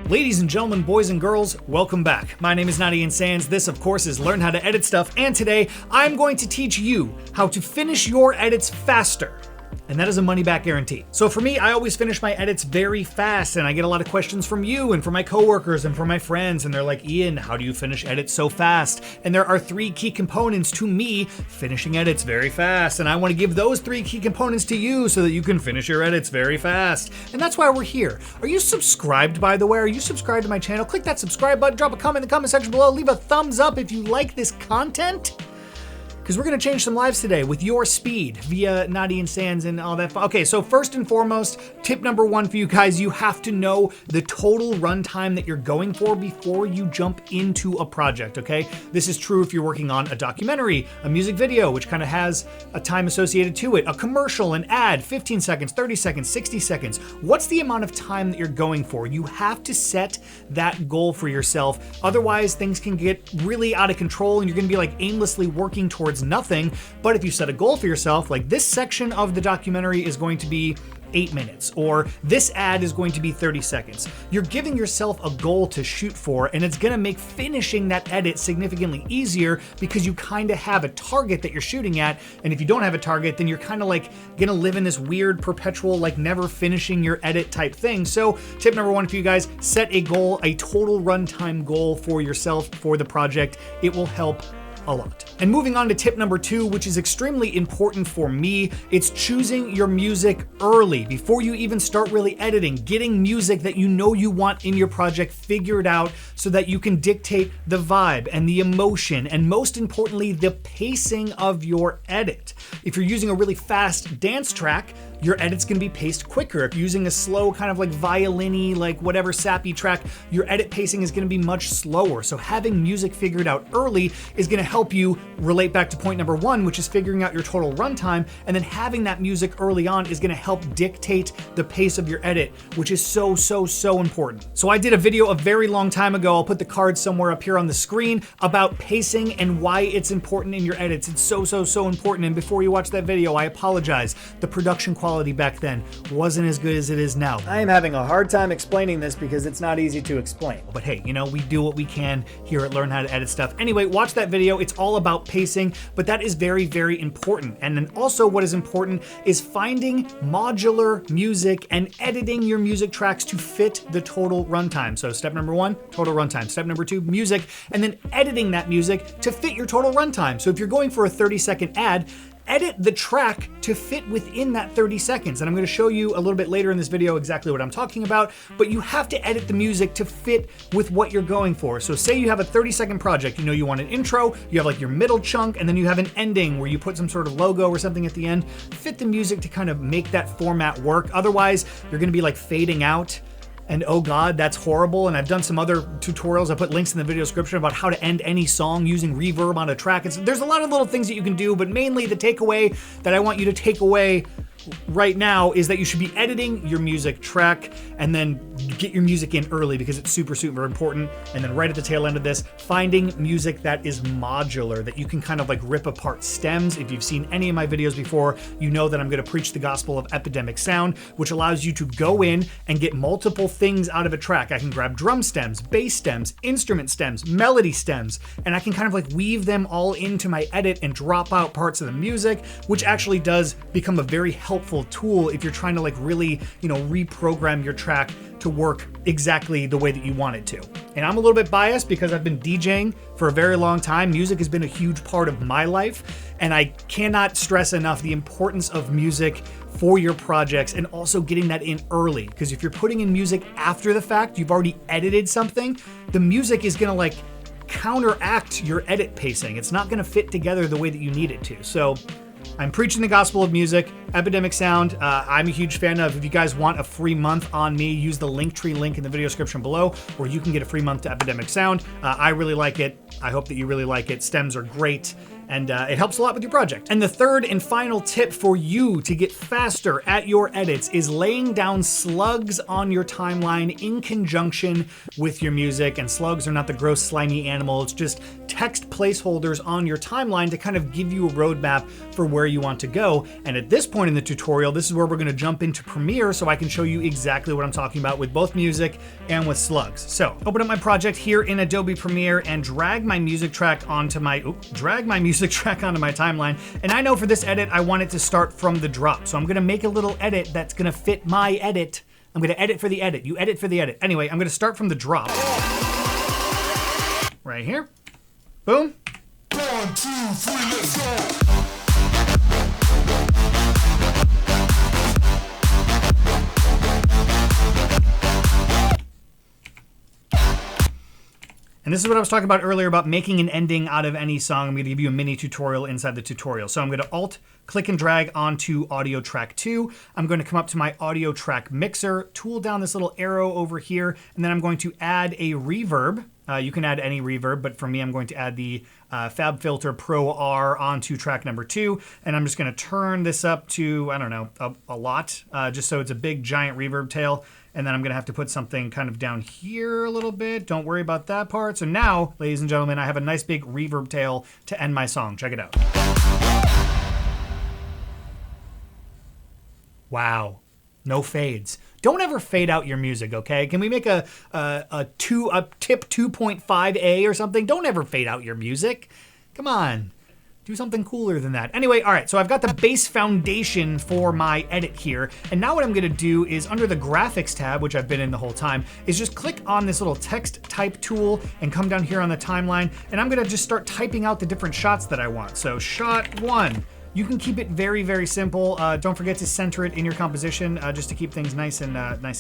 Ladies and gentlemen, boys and girls, welcome back. My name is Untitled Chapter. This, of course, is Learn How to Edit Stuff, and today I'm going to teach you how to finish your edits faster. And that is a money-back guarantee. So for me, I always finish my edits very fast, and I get a lot of questions from you and from my coworkers and from my friends, and they're like, Ian, how do you finish edits so fast? And there are 3 key components to me finishing edits very fast, and I want to give those 3 key components to you so that you can finish your edits very fast. And that's why we're here. Are you subscribed, by the way? Are you subscribed to my channel? Click that subscribe button, drop a comment in the comment section below, leave a thumbs up if you like this content. Because we're going to change some lives today with your speed via Nadi and Sands and all that. Okay, so first and foremost, tip number 1 for you guys, you have to know the total runtime that you're going for before you jump into a project, okay? This is true if you're working on a documentary, a music video, which kind of has a time associated to it, a commercial, an ad, 15 seconds, 30 seconds, 60 seconds. What's the amount of time that you're going for? You have to set that goal for yourself. Otherwise, things can get really out of control and you're going to be like aimlessly working towards nothing. But if you set a goal for yourself, like this section of the documentary is going to be 8 minutes, or this ad is going to be 30 seconds. You're giving yourself a goal to shoot for, and it's gonna make finishing that edit significantly easier because you kind of have a target that you're shooting at. And if you don't have a target, then you're kind of like gonna live in this weird perpetual, like never finishing your edit type thing. So tip number 1 for you guys, set a goal, a total runtime goal for yourself for the project. It will help a lot. And moving on to tip number 2, which is extremely important for me, it's choosing your music early before you even start really editing, getting music that you know you want in your project figured out so that you can dictate the vibe and the emotion and most importantly, the pacing of your edit. If you're using a really fast dance track, your edit's gonna be paced quicker. If you're using a slow kind of like violin-y, like whatever sappy track, your edit pacing is gonna be much slower. So having music figured out early is gonna help you relate back to point number 1, which is figuring out your total runtime, and then having that music early on is gonna help dictate the pace of your edit, which is so important. So I did a video a very long time ago, I'll put the card somewhere up here on the screen, about pacing and why it's important in your edits. It's so important, and before you watch that video, I apologize. The production quality back then wasn't as good as it is now. I am having a hard time explaining this because it's not easy to explain. But hey, you know, we do what we can here at Learn How to Edit Stuff. Anyway, watch that video. It's all about pacing, but that is very important. And then also what is important is finding modular music and editing your music tracks to fit the total runtime. So step number 1, total runtime. Step number 2, music, and then editing that music to fit your total runtime. So if you're going for a 30-second ad, edit the track to fit within that 30 seconds. And I'm gonna show you a little bit later in this video exactly what I'm talking about, but you have to edit the music to fit with what you're going for. So say you have a 30-second project, you know you want an intro, you have like your middle chunk, and then you have an ending where you put some sort of logo or something at the end. Fit the music to kind of make that format work. Otherwise, you're gonna be like fading out. And oh God, that's horrible. And I've done some other tutorials. I put links in the video description about how to end any song using reverb on a track. There's a lot of little things that you can do, but mainly the takeaway that I want you to take away right now is that you should be editing your music track and then get your music in early because it's super important. And then right at the tail end of this, finding music that is modular, that you can kind of like rip apart stems. If you've seen any of my videos before, you know that I'm going to preach the gospel of epidemic sound, which allows you to go in and get multiple things out of a track. I can grab drum stems, bass stems, instrument stems, melody stems, and I can kind of like weave them all into my edit and drop out parts of the music, which actually does become a very helpful tool if you're trying to like really, you know, reprogram your track to work exactly the way that you want it to. And I'm a little bit biased because I've been DJing for a very long time. Music has been a huge part of my life, and I cannot stress enough the importance of music for your projects and also getting that in early. Because if you're putting in music after the fact, you've already edited something, the music is gonna like counteract your edit pacing. It's not gonna fit together the way that you need it to. So I'm preaching the gospel of music, Epidemic Sound. I'm a huge fan of. If you guys want a free month on me, use the Linktree link in the video description below, where you can get a free month to Epidemic Sound. I really like it. I hope that you really like it. Stems are great. And it helps a lot with your project. And the third and final tip for you to get faster at your edits is laying down slugs on your timeline in conjunction with your music. And slugs are not the gross, slimy animal. It's just text placeholders on your timeline to kind of give you a roadmap for where you want to go. And at this point in the tutorial, this is where we're going to jump into Premiere so I can show you exactly what I'm talking about with both music and with slugs. So open up my project here in Adobe Premiere and drag my music track onto my timeline. And I know for this edit, I want it to start from the drop. So I'm going to make a little edit that's going to fit my edit. I'm going to edit for the edit. You edit for the edit. Anyway, I'm going to start from the drop. Right here. Boom. 1, 2, 3, let's go. And this is what I was talking about earlier about making an ending out of any song. I'm going to give you a mini tutorial inside the tutorial. So I'm going to Alt, click and drag onto audio track 2. I'm going to come up to my audio track mixer, tool down this little arrow over here, and then I'm going to add a reverb. You can add any reverb, but for me, I'm going to add the FabFilter Pro R onto track number 2. And I'm just going to turn this up to, I don't know, a lot, just so it's a big giant reverb tail. And then I'm going to have to put something kind of down here a little bit. Don't worry about that part. So now, ladies and gentlemen, I have a nice big reverb tail to end my song. Check it out. Wow. No fades. Don't ever fade out your music, okay? Can we make a tip 2.5A or something? Don't ever fade out your music. Come on. Do something cooler than that. Anyway, all right, so I've got the base foundation for my edit here. And now what I'm gonna do is under the graphics tab, which I've been in the whole time, is just click on this little text type tool and come down here on the timeline. And I'm gonna just start typing out the different shots that I want. So shot 1. You can keep it very, very simple. Don't forget to center it in your composition just to keep things nice and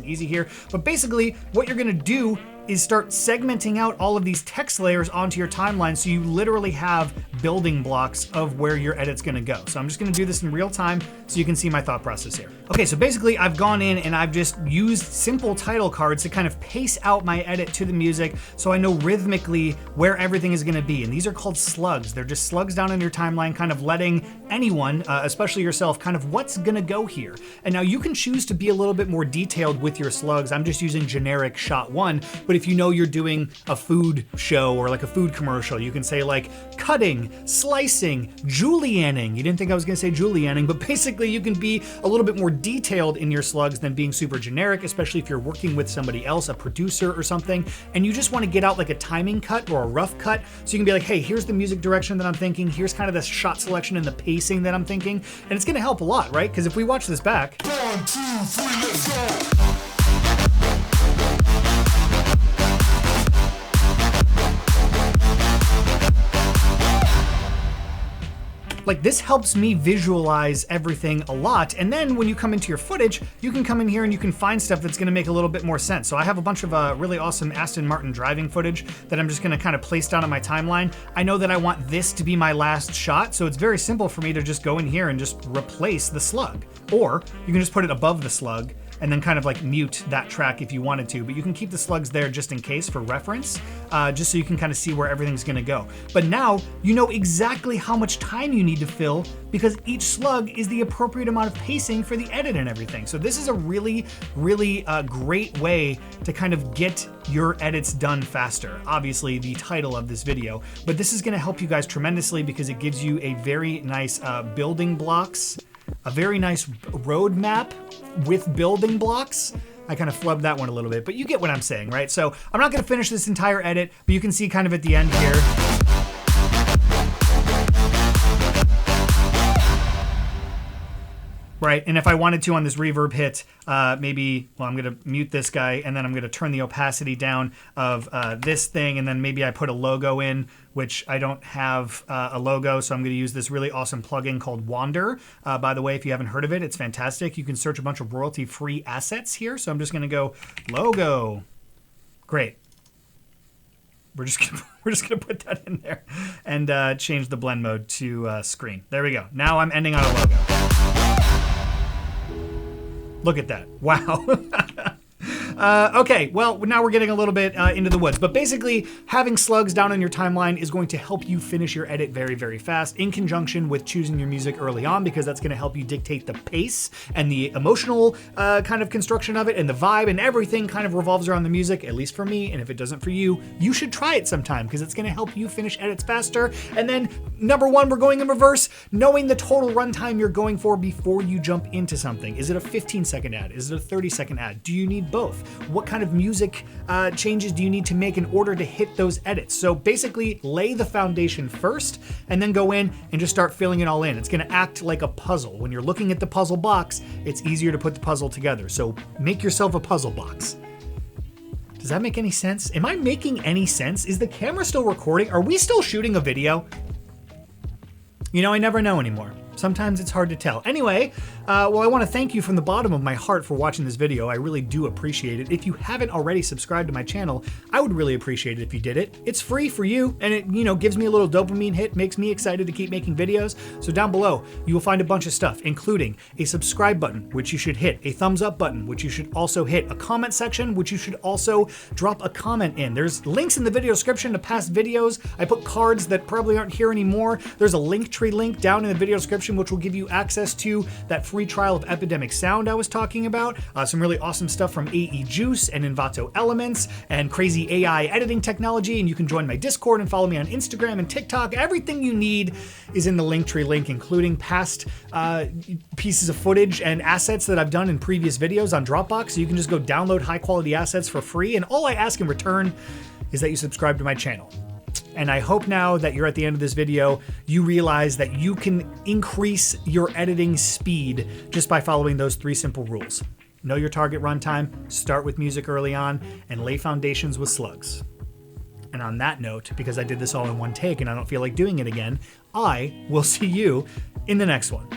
easy here. But basically, what you're gonna do is start segmenting out all of these text layers onto your timeline so you literally have building blocks of where your edit's gonna go. So I'm just gonna do this in real time so you can see my thought process here. Okay, so basically I've gone in and I've just used simple title cards to kind of pace out my edit to the music so I know rhythmically where everything is gonna be. And these are called slugs. They're just slugs down on your timeline, kind of letting anyone, especially yourself, kind of what's gonna go here. And now you can choose to be a little bit more detailed with your slugs. I'm just using generic shot 1, but if you know you're doing a food show or like a food commercial, you can say like cutting, slicing, julienning. You didn't think I was gonna say julienning, but basically you can be a little bit more detailed in your slugs than being super generic, especially if you're working with somebody else, a producer or something, and you just wanna get out like a timing cut or a rough cut. So you can be like, hey, here's the music direction that I'm thinking, here's kind of the shot selection and the pacing that I'm thinking, and it's gonna help a lot, right? Because if we watch this back, 1, 2, 3, let's go. like this helps me visualize everything a lot. And then when you come into your footage, you can come in here and you can find stuff that's gonna make a little bit more sense. So I have a bunch of really awesome Aston Martin driving footage that I'm just gonna kind of place down on my timeline. I know that I want this to be my last shot, so it's very simple for me to just go in here and just replace the slug. Or you can just put it above the slug and then kind of like mute that track if you wanted to, but you can keep the slugs there just in case for reference, just so you can kind of see where everything's gonna go. But now you know exactly how much time you need to fill because each slug is the appropriate amount of pacing for the edit and everything. So this is a really, really great way to kind of get your edits done faster. Obviously the title of this video, but this is gonna help you guys tremendously because it gives you a very nice building blocks, a very nice roadmap with building blocks. I kind of flubbed that one a little bit, but you get what I'm saying, right? So I'm not gonna finish this entire edit, but you can see kind of at the end here. Right, and if I wanted to on this reverb hit, maybe, well, I'm gonna mute this guy and then I'm gonna turn the opacity down of this thing, and then maybe I put a logo in, which I don't have a logo, so I'm gonna use this really awesome plugin called Wander. By the way, if you haven't heard of it, it's fantastic. You can search a bunch of royalty-free assets here, so I'm just gonna go logo. Great. We're just gonna put that in there and change the blend mode to screen. There we go. Now I'm ending on a logo. Look at that. Wow. Okay, well, now we're getting a little bit into the woods, but basically having slugs down on your timeline is going to help you finish your edit very, very fast in conjunction with choosing your music early on, because that's going to help you dictate the pace and the emotional kind of construction of it, and the vibe and everything kind of revolves around the music, at least for me. And if it doesn't for you, you should try it sometime because it's going to help you finish edits faster. And then number one, we're going in reverse, knowing the total runtime you're going for before you jump into something. Is it a 15-second ad? Is it a 30-second ad? Do you need both? What kind of music changes do you need to make in order to hit those edits? So basically lay the foundation first and then go in and just start filling it all in. It's going to act like a puzzle. When you're looking at the puzzle box, it's easier to put the puzzle together. So make yourself a puzzle box. Does that make any sense? Am I making any sense? Is the camera still recording? Are we still shooting a video? You know, I never know anymore. Sometimes it's hard to tell. Anyway, well, I want to thank you from the bottom of my heart for watching this video. I really do appreciate it. If you haven't already subscribed to my channel, I would really appreciate it if you did it. It's free for you, and it, you know, gives me a little dopamine hit, makes me excited to keep making videos. So down below, you will find a bunch of stuff, including a subscribe button, which you should hit, a thumbs up button, which you should also hit, a comment section, which you should also drop a comment in. There's links in the video description to past videos. I put cards that probably aren't here anymore. There's a Linktree link down in the video description, which will give you access to that free trial of Epidemic Sound I was talking about. Some really awesome stuff from AE Juice and Envato Elements and crazy AI editing technology. And you can join my Discord and follow me on Instagram and TikTok. Everything you need is in the Linktree link, including past pieces of footage and assets that I've done in previous videos on Dropbox. So you can just go download high quality assets for free. And all I ask in return is that you subscribe to my channel. And I hope now that you're at the end of this video, you realize that you can increase your editing speed just by following those 3 simple rules. Know your target runtime, start with music early on, and lay foundations with slugs. And on that note, because I did this all in one take and I don't feel like doing it again, I will see you in the next one.